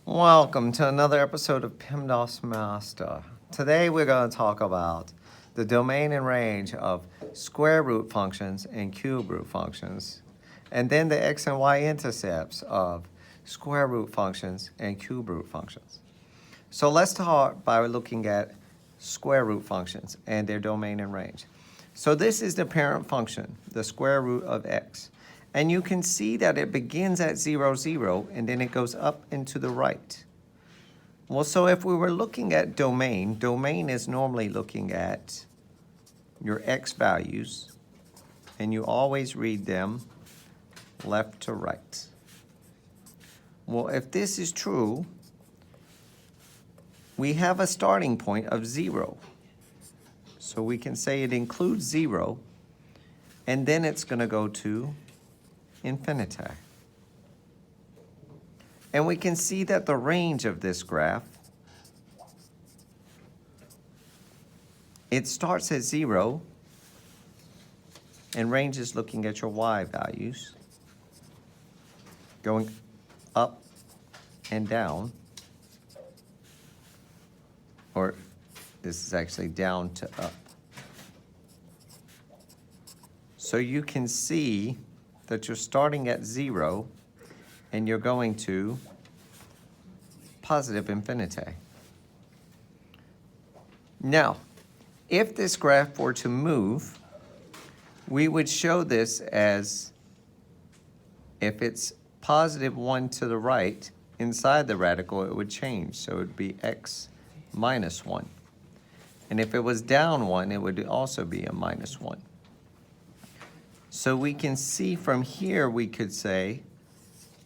Welcome to another episode of PEMDAS Master. Today we're going to talk about the domain and range of square root functions and cube root functions, and then the x and y intercepts of square root functions and cube root functions. So let's start by looking at square root functions and their domain and range. So this is the parent function, the square root of x. And you can see that it begins at 0, 0, and then it goes up and to the right. Well, so if we were looking at domain, domain is normally looking at your x values, and you always read them left to right. Well, if this is true, we have a starting point of 0. So we can say it includes 0, and then it's going to go to infinity. And we can see that the range of this graph, it starts at 0, and range is looking at your y values, going up and down, or this is actually down to up. So you can see that you're starting at 0 and you're going to positive infinity. Now, if this graph were to move, we would show this as if it's positive 1 to the right, inside the radical it would change. So it would be x minus 1. And if it was down 1, it would also be a minus 1. So we can see from here, we could say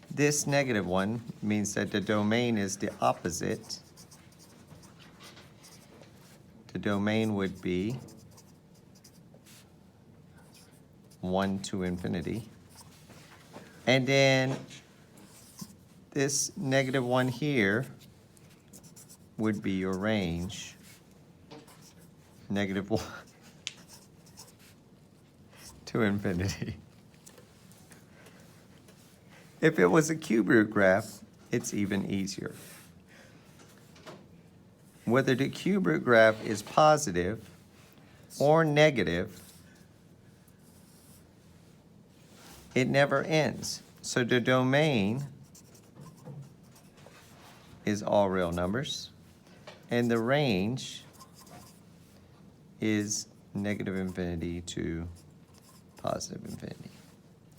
this negative 1 means that the domain is the opposite. The domain would be 1 to infinity. And then this negative 1 here would be your range. Negative 1 to infinity. If it was a cube root graph, it's even easier. Whether the cube root graph is positive or negative, it never ends. So the domain is all real numbers, and the range is negative infinity to positive infinity,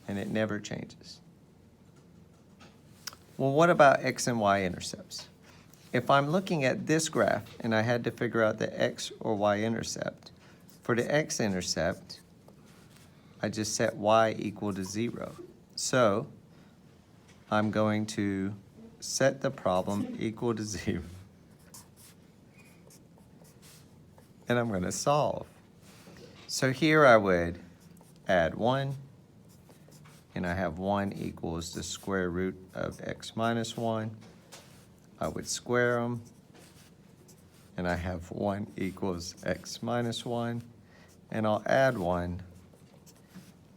and it never changes. Well, what about x and y intercepts? If I'm looking at this graph and I had to figure out the x or y intercept, for the x-intercept, I just set y equal to 0. So I'm going to set the problem equal to 0. And I'm going to solve. So here I would add 1, and I have 1 equals the square root of x minus 1. I would square them, and I have 1 equals x minus 1, and I'll add 1,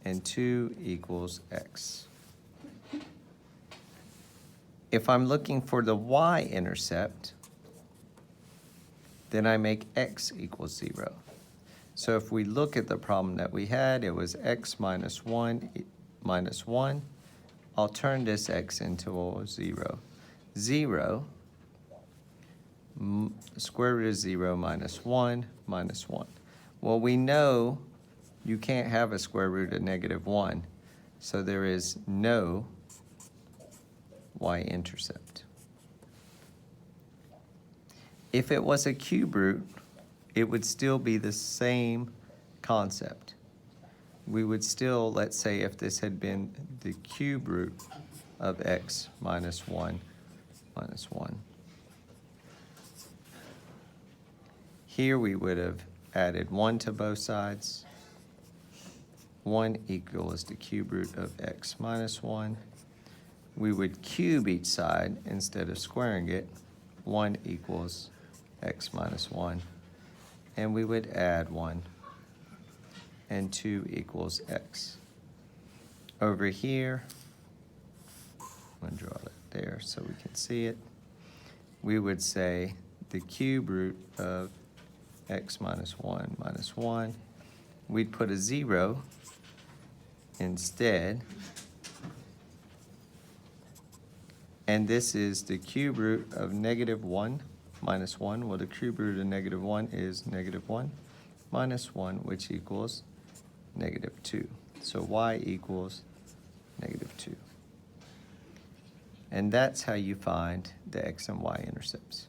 and 2 equals x. If I'm looking for the y-intercept, then I make x equals 0. So if we look at the problem that we had, it was x minus 1 minus 1. I'll turn this x into 0. 0, square root of 0 minus 1 minus 1. Well, we know you can't have a square root of negative 1, so there is no y-intercept. If it was a cube root, it would still be the same concept. We would still, let's say if this had been the cube root of x minus 1 minus 1. Here we would have added 1 to both sides. 1 equals the cube root of x minus 1. We would cube each side instead of squaring it. 1 equals x minus 1. And we would add 1. And 2 equals x. Over here, I'm going to draw it there so we can see it. we would say the cube root of x minus 1. We'd put a 0 instead. And this is the cube root of -1 minus 1. Well, the cube root of -1 is -1 minus 1, which equals -2. So y equals -2. And that's how you find the x and y intercepts.